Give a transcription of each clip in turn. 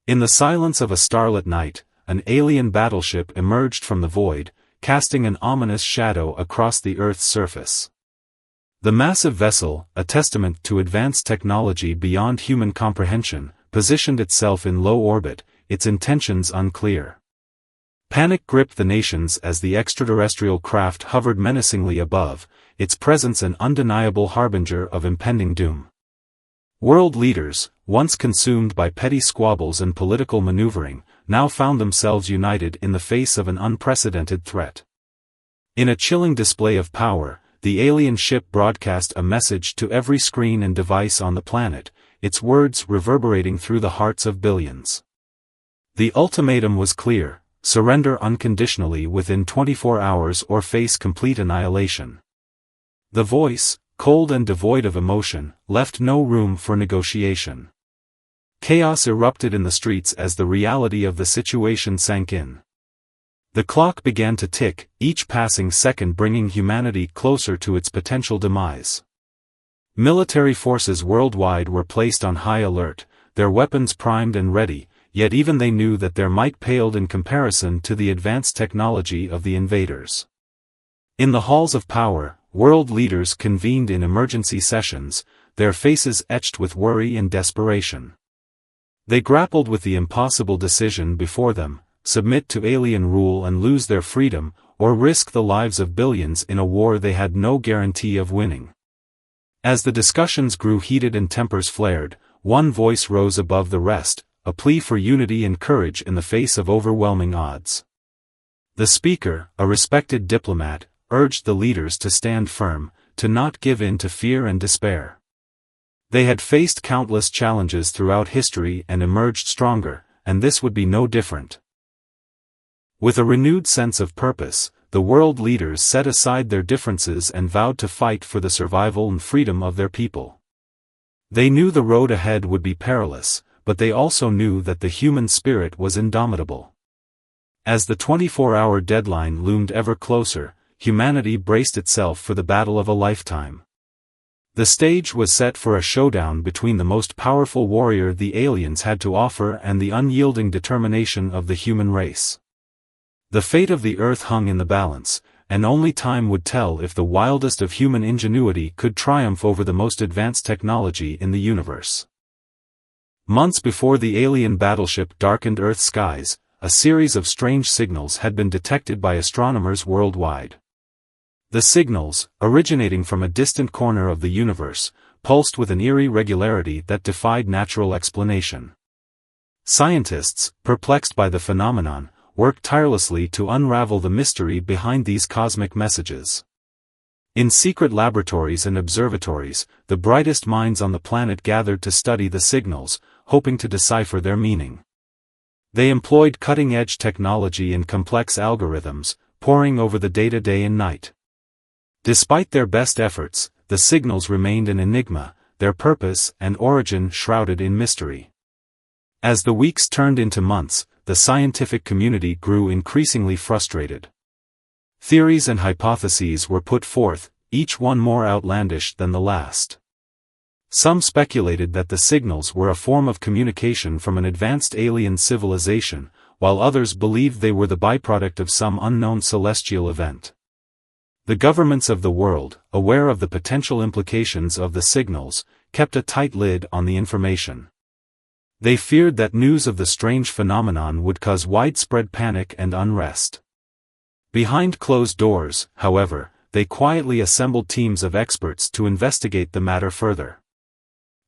In the silence of a starlit night, an alien battleship emerged from the void, casting an ominous shadow across the Earth's surface. The massive vessel, a testament to advanced technology beyond human comprehension, positioned itself in low orbit, its intentions unclear. Panic gripped the nations as the extraterrestrial craft hovered menacingly above, its presence an undeniable harbinger of impending doom. World leaders, once consumed by petty squabbles and political maneuvering, now found themselves united in the face of an unprecedented threat. In a chilling display of power, the alien ship broadcast a message to every screen and device on the planet, its words reverberating through the hearts of billions. The ultimatum was clear: surrender unconditionally within 24 hours or face complete annihilation. The voice, cold and devoid of emotion, left no room for negotiation. Chaos erupted in the streets as the reality of the situation sank in. The clock began to tick, each passing second bringing humanity closer to its potential demise. Military forces worldwide were placed on high alert, their weapons primed and ready, yet even they knew that their might paled in comparison to the advanced technology of the invaders. In the halls of power, world leaders convened in emergency sessions, their faces etched with worry and desperation. They grappled with the impossible decision before them: submit to alien rule and lose their freedom, or risk the lives of billions in a war they had no guarantee of winning. As the discussions grew heated and tempers flared, one voice rose above the rest, a plea for unity and courage in the face of overwhelming odds. The speaker, a respected diplomat, urged the leaders to stand firm, to not give in to fear and despair. They had faced countless challenges throughout history and emerged stronger, and this would be no different. With a renewed sense of purpose, the world leaders set aside their differences and vowed to fight for the survival and freedom of their people. They knew the road ahead would be perilous, but they also knew that the human spirit was indomitable. As the 24-hour deadline loomed ever closer, humanity braced itself for the battle of a lifetime. The stage was set for a showdown between the most powerful warrior the aliens had to offer and the unyielding determination of the human race. The fate of the Earth hung in the balance, and only time would tell if the wildest of human ingenuity could triumph over the most advanced technology in the universe. Months before the alien battleship darkened Earth's skies, a series of strange signals had been detected by astronomers worldwide. The signals, originating from a distant corner of the universe, pulsed with an eerie regularity that defied natural explanation. Scientists, perplexed by the phenomenon, worked tirelessly to unravel the mystery behind these cosmic messages. In secret laboratories and observatories, the brightest minds on the planet gathered to study the signals, hoping to decipher their meaning. They employed cutting-edge technology and complex algorithms, poring over the data day and night. Despite their best efforts, the signals remained an enigma, their purpose and origin shrouded in mystery. As the weeks turned into months, the scientific community grew increasingly frustrated. Theories and hypotheses were put forth, each one more outlandish than the last. Some speculated that the signals were a form of communication from an advanced alien civilization, while others believed they were the byproduct of some unknown celestial event. The governments of the world, aware of the potential implications of the signals, kept a tight lid on the information. They feared that news of the strange phenomenon would cause widespread panic and unrest. Behind closed doors, however, they quietly assembled teams of experts to investigate the matter further.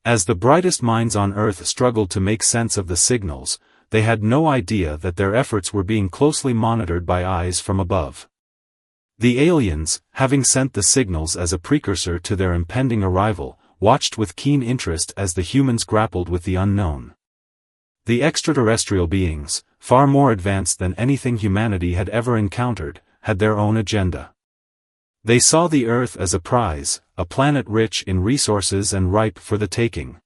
As the brightest minds on Earth struggled to make sense of the signals, they had no idea that their efforts were being closely monitored by eyes from above. The aliens, having sent the signals as a precursor to their impending arrival, watched with keen interest as the humans grappled with the unknown. The extraterrestrial beings, far more advanced than anything humanity had ever encountered, had their own agenda. They saw the Earth as a prize, a planet rich in resources and ripe for the taking.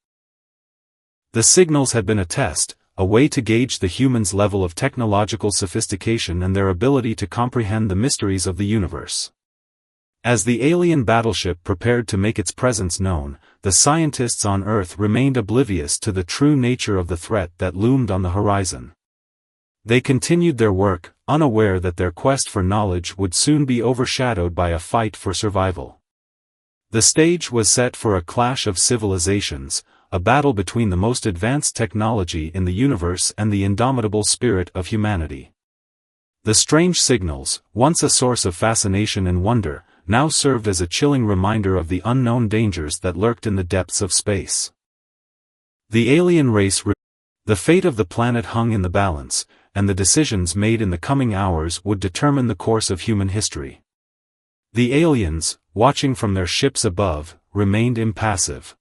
The signals had been a test, a way to gauge the humans' level of technological sophistication and their ability to comprehend the mysteries of the universe. As the alien battleship prepared to make its presence known, the scientists on Earth remained oblivious to the true nature of the threat that loomed on the horizon. They continued their work, unaware that their quest for knowledge would soon be overshadowed by a fight for survival. The stage was set for a clash of civilizations, a battle between the most advanced technology in the universe and the indomitable spirit of humanity. The strange signals, once a source of fascination and wonder, now served as a chilling reminder of the unknown dangers that lurked in the depths of space. The alien race, the fate of the planet hung in the balance, and the decisions made in the coming hours would determine the course of human history. The aliens, watching from their ships above, remained impassive.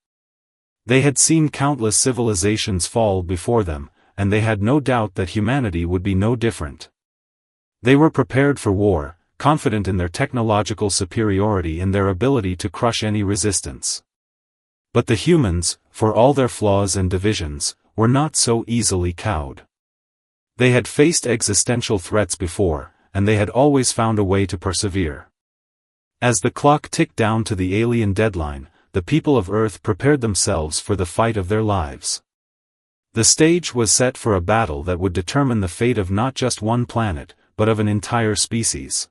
They had seen countless civilizations fall before them, and they had no doubt that humanity would be no different. They were prepared for war, confident in their technological superiority and their ability to crush any resistance. But the humans, for all their flaws and divisions, were not so easily cowed. They had faced existential threats before, and they had always found a way to persevere. As the clock ticked down to the alien deadline, the people of Earth prepared themselves for the fight of their lives. The stage was set for a battle that would determine the fate of not just one planet, but of an entire species.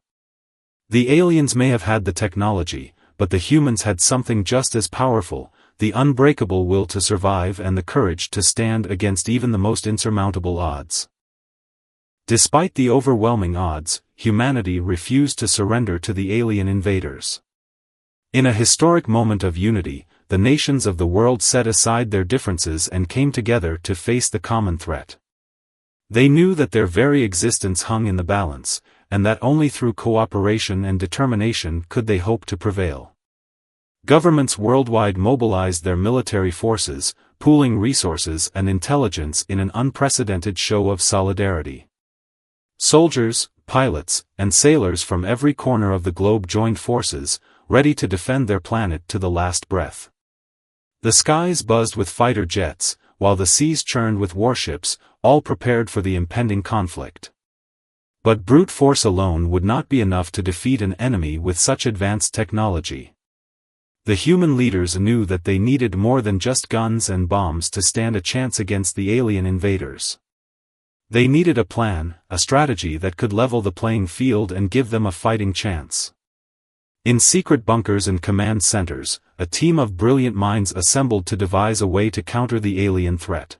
The aliens may have had the technology, but the humans had something just as powerful, the unbreakable will to survive and the courage to stand against even the most insurmountable odds. Despite the overwhelming odds, humanity refused to surrender to the alien invaders. In a historic moment of unity, the nations of the world set aside their differences and came together to face the common threat. They knew that their very existence hung in the balance, and that only through cooperation and determination could they hope to prevail. Governments worldwide mobilized their military forces, pooling resources and intelligence in an unprecedented show of solidarity. Soldiers, pilots, and sailors from every corner of the globe joined forces, ready to defend their planet to the last breath. The skies buzzed with fighter jets, while the seas churned with warships, all prepared for the impending conflict. But brute force alone would not be enough to defeat an enemy with such advanced technology. The human leaders knew that they needed more than just guns and bombs to stand a chance against the alien invaders. They needed a plan, a strategy that could level the playing field and give them a fighting chance. In secret bunkers and command centers, a team of brilliant minds assembled to devise a way to counter the alien threat.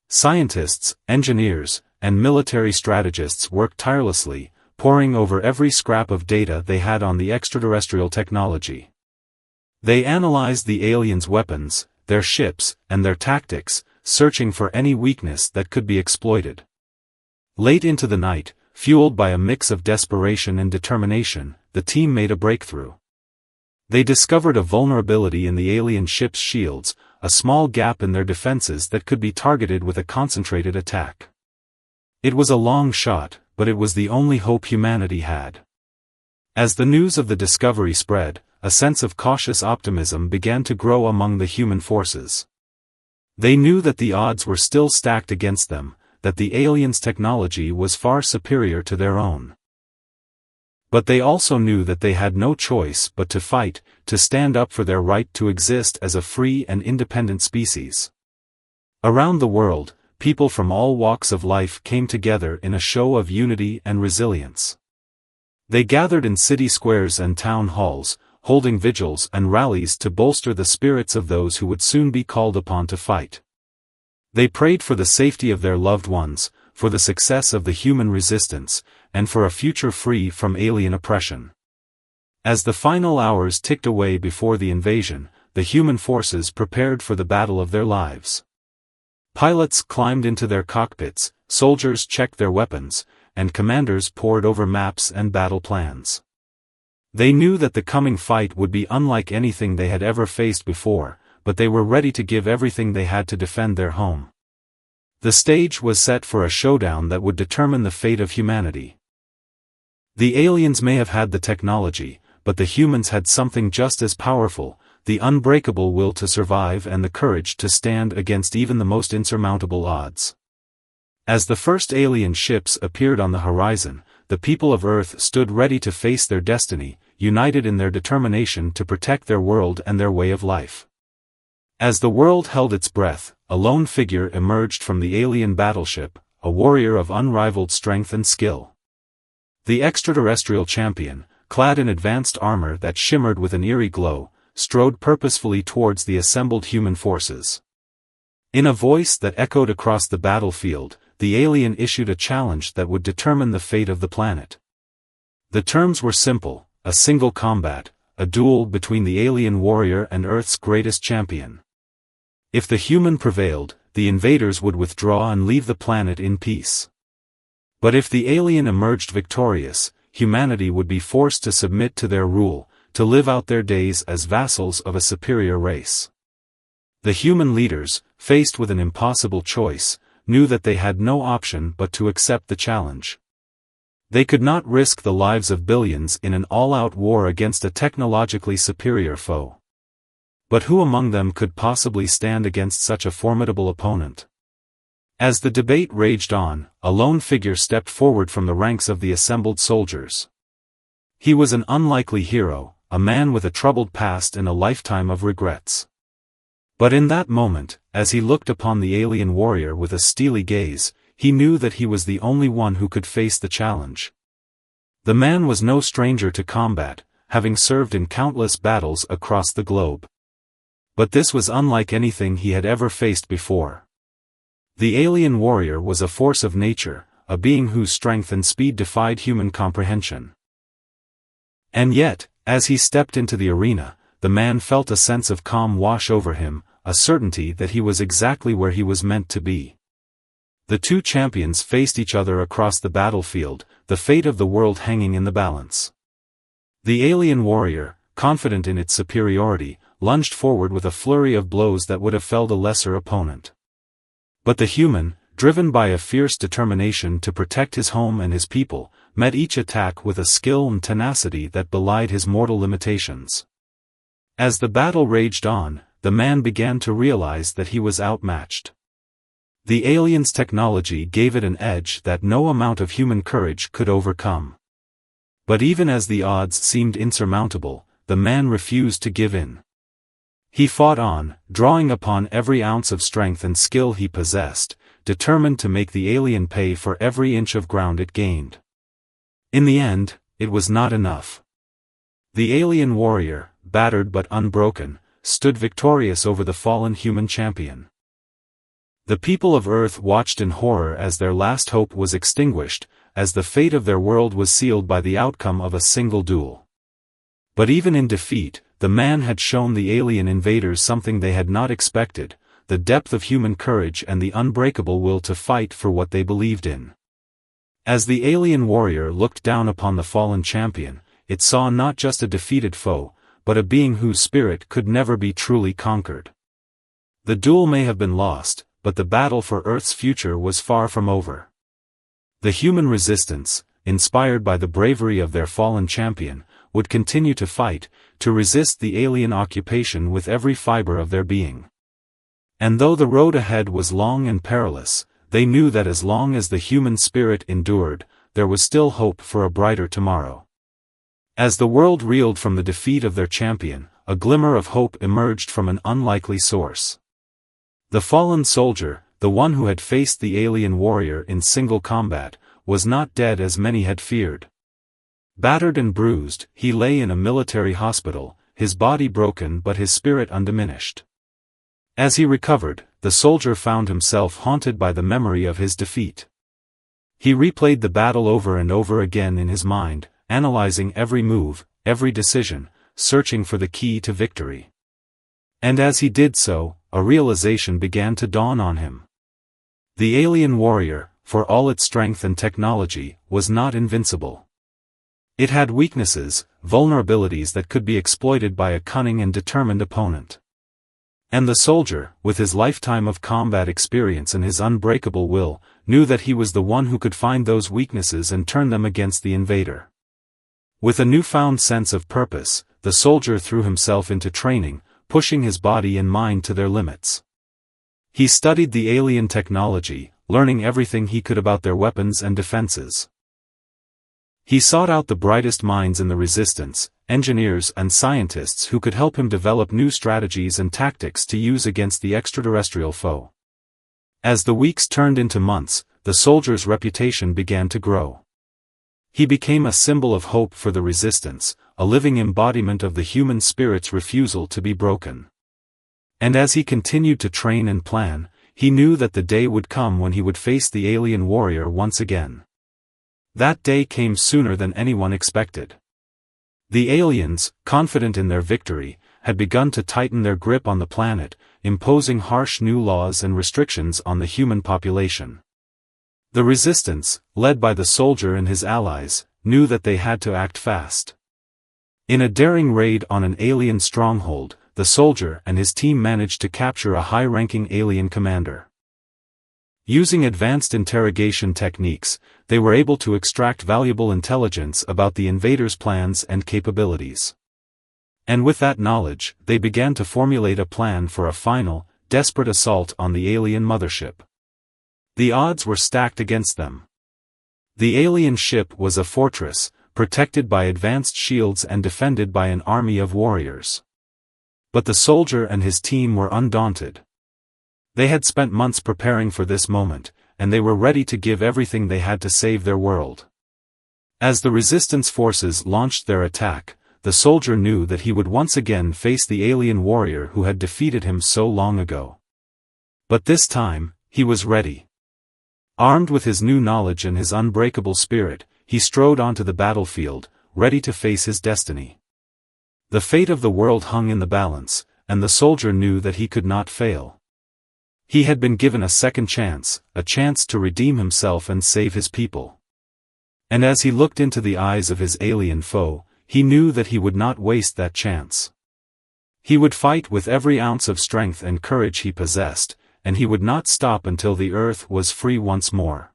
Scientists, engineers, and military strategists worked tirelessly, poring over every scrap of data they had on the extraterrestrial technology. They analyzed the aliens' weapons, their ships, and their tactics, searching for any weakness that could be exploited. Late into the night, fueled by a mix of desperation and determination, the team made a breakthrough. They discovered a vulnerability in the alien ship's shields, a small gap in their defenses that could be targeted with a concentrated attack. It was a long shot, but it was the only hope humanity had. As the news of the discovery spread, a sense of cautious optimism began to grow among the human forces. They knew that the odds were still stacked against them, that the aliens' technology was far superior to their own. But they also knew that they had no choice but to fight, to stand up for their right to exist as a free and independent species. Around the world, people from all walks of life came together in a show of unity and resilience. They gathered in city squares and town halls, holding vigils and rallies to bolster the spirits of those who would soon be called upon to fight. They prayed for the safety of their loved ones, for the success of the human resistance, and for a future free from alien oppression. As the final hours ticked away before the invasion, the human forces prepared for the battle of their lives. Pilots climbed into their cockpits, soldiers checked their weapons, and commanders pored over maps and battle plans. They knew that the coming fight would be unlike anything they had ever faced before, but they were ready to give everything they had to defend their home. The stage was set for a showdown that would determine the fate of humanity. The aliens may have had the technology, but the humans had something just as powerful, the unbreakable will to survive and the courage to stand against even the most insurmountable odds. As the first alien ships appeared on the horizon, the people of Earth stood ready to face their destiny, united in their determination to protect their world and their way of life. As the world held its breath, a lone figure emerged from the alien battleship, a warrior of unrivaled strength and skill. The extraterrestrial champion, clad in advanced armor that shimmered with an eerie glow, strode purposefully towards the assembled human forces. In a voice that echoed across the battlefield, the alien issued a challenge that would determine the fate of the planet. The terms were simple: a single combat, a duel between the alien warrior and Earth's greatest champion. If the human prevailed, the invaders would withdraw and leave the planet in peace. But if the alien emerged victorious, humanity would be forced to submit to their rule, to live out their days as vassals of a superior race. The human leaders, faced with an impossible choice, knew that they had no option but to accept the challenge. They could not risk the lives of billions in an all-out war against a technologically superior foe. But who among them could possibly stand against such a formidable opponent? As the debate raged on, a lone figure stepped forward from the ranks of the assembled soldiers. He was an unlikely hero, a man with a troubled past and a lifetime of regrets. But in that moment, as he looked upon the alien warrior with a steely gaze, he knew that he was the only one who could face the challenge. The man was no stranger to combat, having served in countless battles across the globe. But this was unlike anything he had ever faced before. The alien warrior was a force of nature, a being whose strength and speed defied human comprehension. And yet, as he stepped into the arena, the man felt a sense of calm wash over him, a certainty that he was exactly where he was meant to be. The two champions faced each other across the battlefield, the fate of the world hanging in the balance. The alien warrior, confident in its superiority, lunged forward with a flurry of blows that would have felled a lesser opponent. But the human, driven by a fierce determination to protect his home and his people, met each attack with a skill and tenacity that belied his mortal limitations. As the battle raged on, the man began to realize that he was outmatched. The alien's technology gave it an edge that no amount of human courage could overcome. But even as the odds seemed insurmountable, the man refused to give in. He fought on, drawing upon every ounce of strength and skill he possessed, determined to make the alien pay for every inch of ground it gained. In the end, it was not enough. The alien warrior, battered but unbroken, stood victorious over the fallen human champion. The people of Earth watched in horror as their last hope was extinguished, as the fate of their world was sealed by the outcome of a single duel. But even in defeat, the man had shown the alien invaders something they had not expected: the depth of human courage and the unbreakable will to fight for what they believed in. As the alien warrior looked down upon the fallen champion, it saw not just a defeated foe, but a being whose spirit could never be truly conquered. The duel may have been lost, but the battle for Earth's future was far from over. The human resistance, inspired by the bravery of their fallen champion, would continue to fight, to resist the alien occupation with every fiber of their being. And though the road ahead was long and perilous, they knew that as long as the human spirit endured, there was still hope for a brighter tomorrow. As the world reeled from the defeat of their champion, a glimmer of hope emerged from an unlikely source. The fallen soldier, the one who had faced the alien warrior in single combat, was not dead as many had feared. Battered and bruised, he lay in a military hospital, his body broken but his spirit undiminished. As he recovered, the soldier found himself haunted by the memory of his defeat. He replayed the battle over and over again in his mind, analyzing every move, every decision, searching for the key to victory. And as he did so, a realization began to dawn on him. The alien warrior, for all its strength and technology, was not invincible. It had weaknesses, vulnerabilities that could be exploited by a cunning and determined opponent. And the soldier, with his lifetime of combat experience and his unbreakable will, knew that he was the one who could find those weaknesses and turn them against the invader. With a newfound sense of purpose, the soldier threw himself into training, pushing his body and mind to their limits. He studied the alien technology, learning everything he could about their weapons and defenses. He sought out the brightest minds in the resistance, engineers and scientists who could help him develop new strategies and tactics to use against the extraterrestrial foe. As the weeks turned into months, the soldier's reputation began to grow. He became a symbol of hope for the resistance, a living embodiment of the human spirit's refusal to be broken. And as he continued to train and plan, he knew that the day would come when he would face the alien warrior once again. That day came sooner than anyone expected. The aliens, confident in their victory, had begun to tighten their grip on the planet, imposing harsh new laws and restrictions on the human population. The resistance, led by the soldier and his allies, knew that they had to act fast. In a daring raid on an alien stronghold, the soldier and his team managed to capture a high-ranking alien commander. Using advanced interrogation techniques, they were able to extract valuable intelligence about the invaders' plans and capabilities. And with that knowledge, they began to formulate a plan for a final, desperate assault on the alien mothership. The odds were stacked against them. The alien ship was a fortress, protected by advanced shields and defended by an army of warriors. But the soldier and his team were undaunted. They had spent months preparing for this moment, and they were ready to give everything they had to save their world. As the resistance forces launched their attack, the soldier knew that he would once again face the alien warrior who had defeated him so long ago. But this time, he was ready. Armed with his new knowledge and his unbreakable spirit, he strode onto the battlefield, ready to face his destiny. The fate of the world hung in the balance, and the soldier knew that he could not fail. He had been given a second chance, a chance to redeem himself and save his people. And as he looked into the eyes of his alien foe, he knew that he would not waste that chance. He would fight with every ounce of strength and courage he possessed, and he would not stop until the earth was free once more.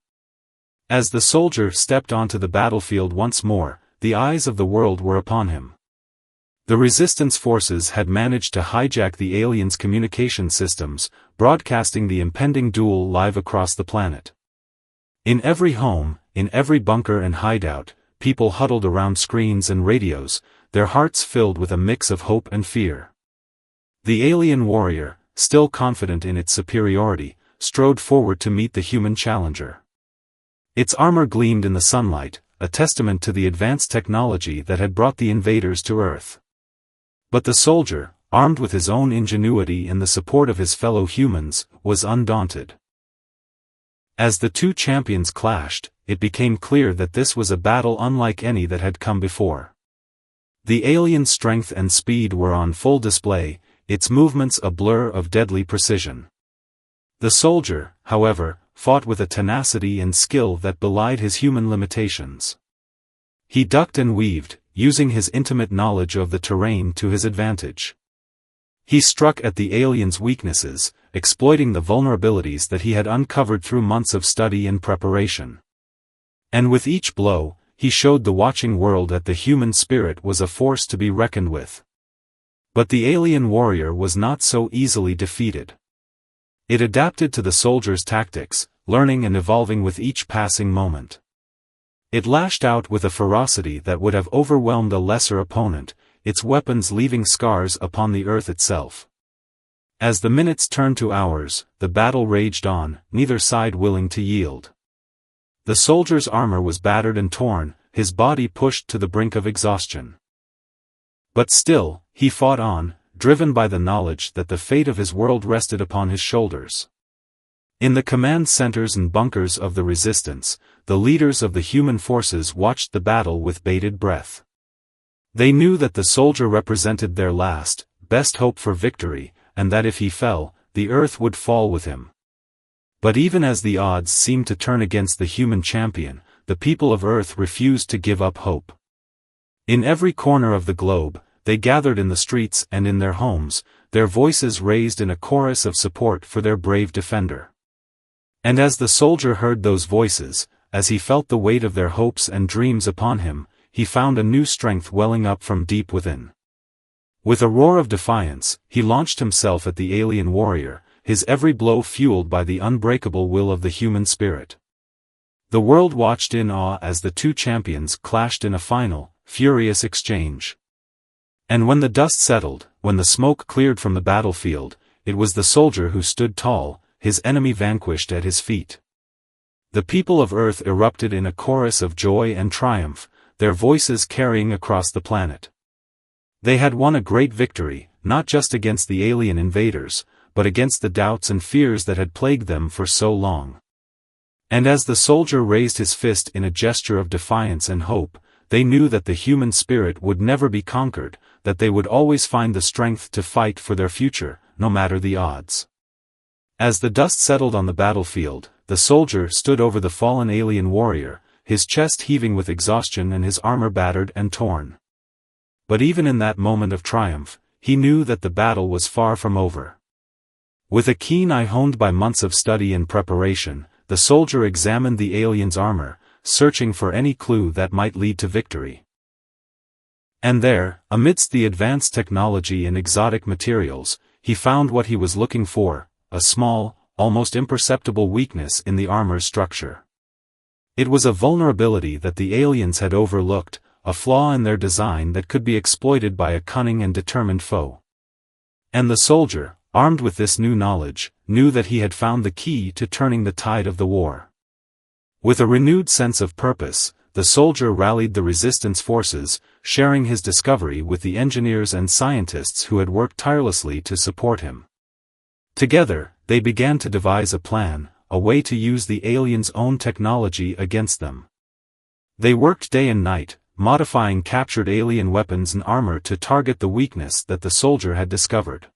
As the soldier stepped onto the battlefield once more, the eyes of the world were upon him. The resistance forces had managed to hijack the aliens' communication systems, broadcasting the impending duel live across the planet. In every home, in every bunker and hideout, people huddled around screens and radios, their hearts filled with a mix of hope and fear. The alien warrior, still confident in its superiority, strode forward to meet the human challenger. Its armor gleamed in the sunlight, a testament to the advanced technology that had brought the invaders to Earth. But the soldier, armed with his own ingenuity and the support of his fellow humans, was undaunted. As the two champions clashed, it became clear that this was a battle unlike any that had come before. The alien's strength and speed were on full display, its movements a blur of deadly precision. The soldier, however, fought with a tenacity and skill that belied his human limitations. He ducked and weaved, using his intimate knowledge of the terrain to his advantage. He struck at the alien's weaknesses, exploiting the vulnerabilities that he had uncovered through months of study and preparation. And with each blow, he showed the watching world that the human spirit was a force to be reckoned with. But the alien warrior was not so easily defeated. It adapted to the soldier's tactics, learning and evolving with each passing moment. It lashed out with a ferocity that would have overwhelmed a lesser opponent, its weapons leaving scars upon the earth itself. As the minutes turned to hours, the battle raged on, neither side willing to yield. The soldier's armor was battered and torn, his body pushed to the brink of exhaustion. But still, he fought on, driven by the knowledge that the fate of his world rested upon his shoulders. In the command centers and bunkers of the resistance, the leaders of the human forces watched the battle with bated breath. They knew that the soldier represented their last, best hope for victory, and that if he fell, the earth would fall with him. But even as the odds seemed to turn against the human champion, the people of Earth refused to give up hope. In every corner of the globe, they gathered in the streets and in their homes, their voices raised in a chorus of support for their brave defender. And as the soldier heard those voices, as he felt the weight of their hopes and dreams upon him, he found a new strength welling up from deep within. With a roar of defiance, he launched himself at the alien warrior, his every blow fueled by the unbreakable will of the human spirit. The world watched in awe as the two champions clashed in a final, furious exchange. And when the dust settled, when the smoke cleared from the battlefield, it was the soldier who stood tall, his enemy vanquished at his feet. The people of Earth erupted in a chorus of joy and triumph, their voices carrying across the planet. They had won a great victory, not just against the alien invaders, but against the doubts and fears that had plagued them for so long. And as the soldier raised his fist in a gesture of defiance and hope, they knew that the human spirit would never be conquered, that they would always find the strength to fight for their future, no matter the odds. As the dust settled on the battlefield, the soldier stood over the fallen alien warrior, his chest heaving with exhaustion and his armor battered and torn. But even in that moment of triumph, he knew that the battle was far from over. With a keen eye honed by months of study and preparation, the soldier examined the alien's armor, searching for any clue that might lead to victory. And there, amidst the advanced technology and exotic materials, he found what he was looking for, a small, almost imperceptible weakness in the armor's structure. It was a vulnerability that the aliens had overlooked, a flaw in their design that could be exploited by a cunning and determined foe. And the soldier, armed with this new knowledge, knew that he had found the key to turning the tide of the war. With a renewed sense of purpose, the soldier rallied the resistance forces, sharing his discovery with the engineers and scientists who had worked tirelessly to support him. Together, they began to devise a plan, a way to use the aliens' own technology against them. They worked day and night, modifying captured alien weapons and armor to target the weakness that the soldier had discovered.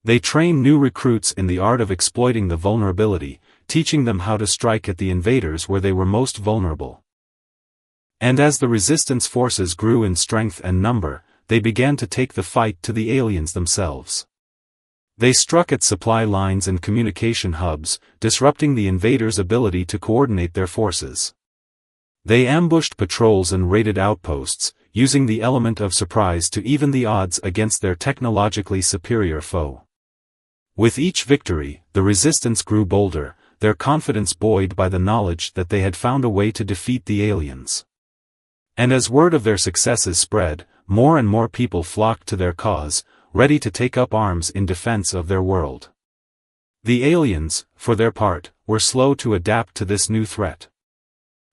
They trained new recruits in the art of exploiting the vulnerability, teaching them how to strike at the invaders where they were most vulnerable. And as the resistance forces grew in strength and number, they began to take the fight to the aliens themselves. They struck at supply lines and communication hubs, disrupting the invaders' ability to coordinate their forces. They ambushed patrols and raided outposts, using the element of surprise to even the odds against their technologically superior foe. With each victory, the resistance grew bolder, their confidence buoyed by the knowledge that they had found a way to defeat the aliens. And as word of their successes spread, more and more people flocked to their cause, ready to take up arms in defense of their world. The aliens, for their part, were slow to adapt to this new threat.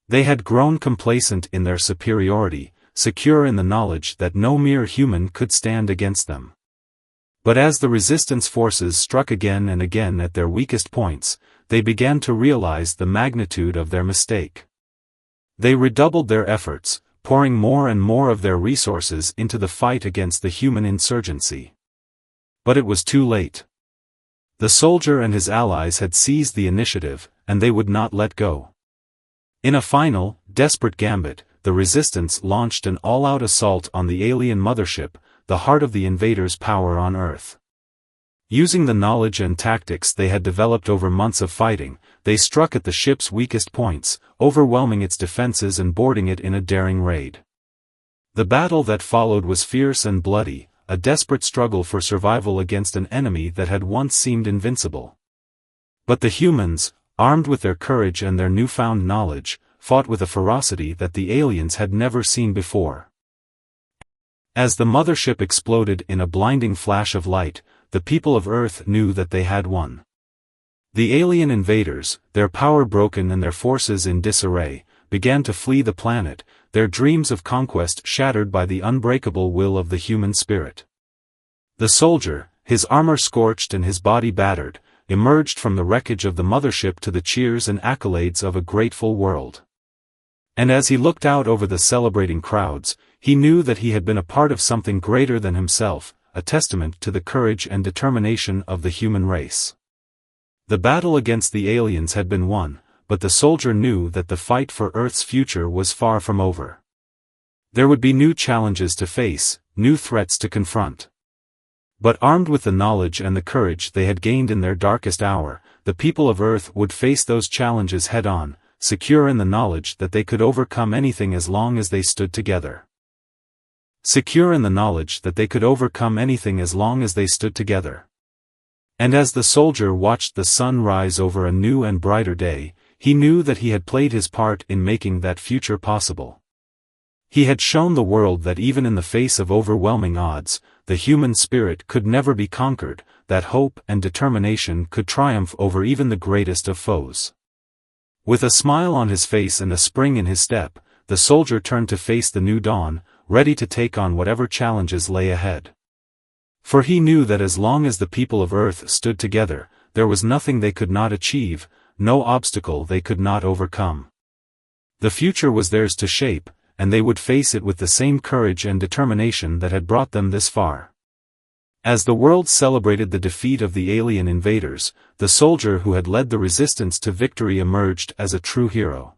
They had grown complacent in their superiority, secure in the knowledge that no mere human could stand against them. But as the resistance forces struck again and again at their weakest points, they began to realize the magnitude of their mistake. They redoubled their efforts, pouring more and more of their resources into the fight against the human insurgency. But it was too late. The soldier and his allies had seized the initiative, and they would not let go. In a final, desperate gambit, the resistance launched an all-out assault on the alien mothership, the heart of the invaders' power on Earth. Using the knowledge and tactics they had developed over months of fighting, they struck at the ship's weakest points, overwhelming its defenses and boarding it in a daring raid. The battle that followed was fierce and bloody, a desperate struggle for survival against an enemy that had once seemed invincible. But the humans, armed with their courage and their newfound knowledge, fought with a ferocity that the aliens had never seen before. As the mothership exploded in a blinding flash of light, the people of Earth knew that they had won. The alien invaders, their power broken and their forces in disarray, began to flee the planet, their dreams of conquest shattered by the unbreakable will of the human spirit. The soldier, his armor scorched and his body battered, emerged from the wreckage of the mothership to the cheers and accolades of a grateful world. And as he looked out over the celebrating crowds, he knew that he had been a part of something greater than himself, a testament to the courage and determination of the human race. The battle against the aliens had been won, but the soldier knew that the fight for Earth's future was far from over. There would be new challenges to face, new threats to confront. But armed with the knowledge and the courage they had gained in their darkest hour, the people of Earth would face those challenges head-on, secure in the knowledge that they could overcome anything as long as they stood together. Secure in the knowledge that they could overcome anything as long as they stood together. And as the soldier watched the sun rise over a new and brighter day, he knew that he had played his part in making that future possible. He had shown the world that even in the face of overwhelming odds, the human spirit could never be conquered, that hope and determination could triumph over even the greatest of foes. With a smile on his face and a spring in his step, the soldier turned to face the new dawn, ready to take on whatever challenges lay ahead. For he knew that as long as the people of Earth stood together, there was nothing they could not achieve, no obstacle they could not overcome. The future was theirs to shape, and they would face it with the same courage and determination that had brought them this far. As the world celebrated the defeat of the alien invaders, the soldier who had led the resistance to victory emerged as a true hero.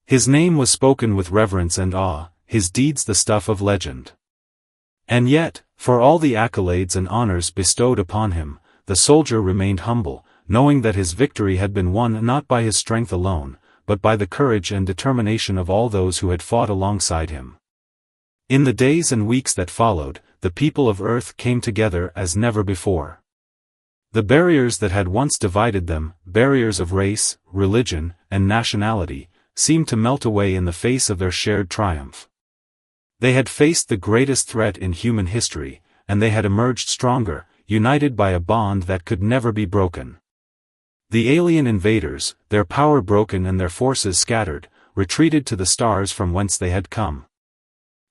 His name was spoken with reverence and awe, his deeds the stuff of legend. And yet, for all the accolades and honors bestowed upon him, the soldier remained humble, knowing that his victory had been won not by his strength alone, but by the courage and determination of all those who had fought alongside him. In the days and weeks that followed, the people of Earth came together as never before. The barriers that had once divided them, barriers of race, religion, and nationality, seemed to melt away in the face of their shared triumph. They had faced the greatest threat in human history, and they had emerged stronger, united by a bond that could never be broken. The alien invaders, their power broken and their forces scattered, retreated to the stars from whence they had come.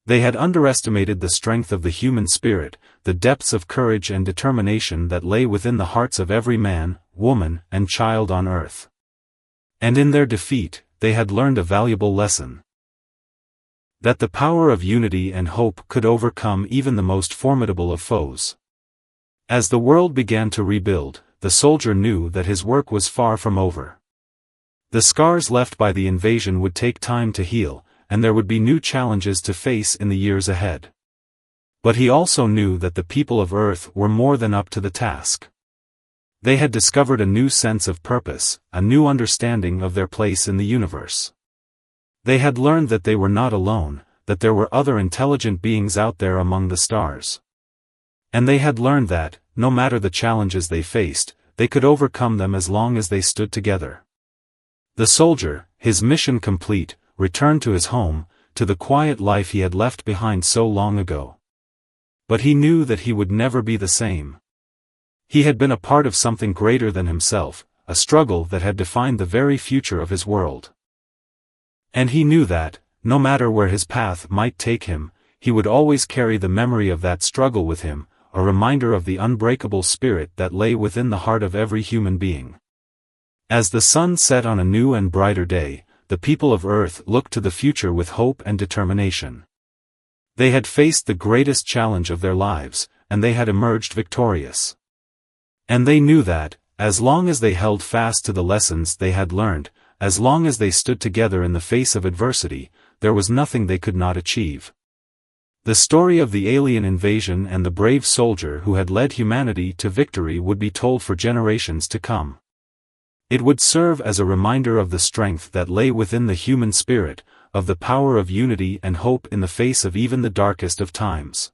They had underestimated the strength of the human spirit, the depths of courage and determination that lay within the hearts of every man, woman, and child on Earth. And in their defeat, they had learned a valuable lesson. That the power of unity and hope could overcome even the most formidable of foes. As the world began to rebuild, the soldier knew that his work was far from over. The scars left by the invasion would take time to heal, and there would be new challenges to face in the years ahead. But he also knew that the people of Earth were more than up to the task. They had discovered a new sense of purpose, a new understanding of their place in the universe. They had learned that they were not alone, that there were other intelligent beings out there among the stars. And they had learned that, no matter the challenges they faced, they could overcome them as long as they stood together. The soldier, his mission complete, returned to his home, to the quiet life he had left behind so long ago. But he knew that he would never be the same. He had been a part of something greater than himself, a struggle that had defined the very future of his world. And he knew that, no matter where his path might take him, he would always carry the memory of that struggle with him, a reminder of the unbreakable spirit that lay within the heart of every human being. As the sun set on a new and brighter day, the people of Earth looked to the future with hope and determination. They had faced the greatest challenge of their lives, and they had emerged victorious. And they knew that, as long as they held fast to the lessons they had learned, as long as they stood together in the face of adversity, there was nothing they could not achieve. The story of the alien invasion and the brave soldier who had led humanity to victory would be told for generations to come. It would serve as a reminder of the strength that lay within the human spirit, of the power of unity and hope in the face of even the darkest of times.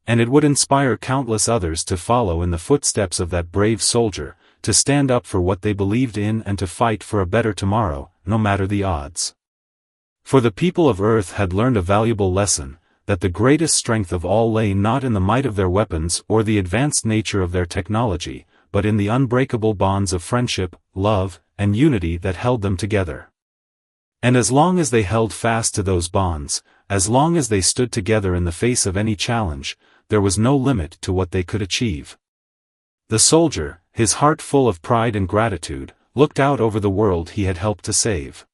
And it would inspire countless others to follow in the footsteps of that brave soldier, to stand up for what they believed in and to fight for a better tomorrow, no matter the odds. For the people of Earth had learned a valuable lesson, that the greatest strength of all lay not in the might of their weapons or the advanced nature of their technology, but in the unbreakable bonds of friendship, love, and unity that held them together. And as long as they held fast to those bonds, as long as they stood together in the face of any challenge, there was no limit to what they could achieve. The soldier, his heart full of pride and gratitude, looked out over the world he had helped to save.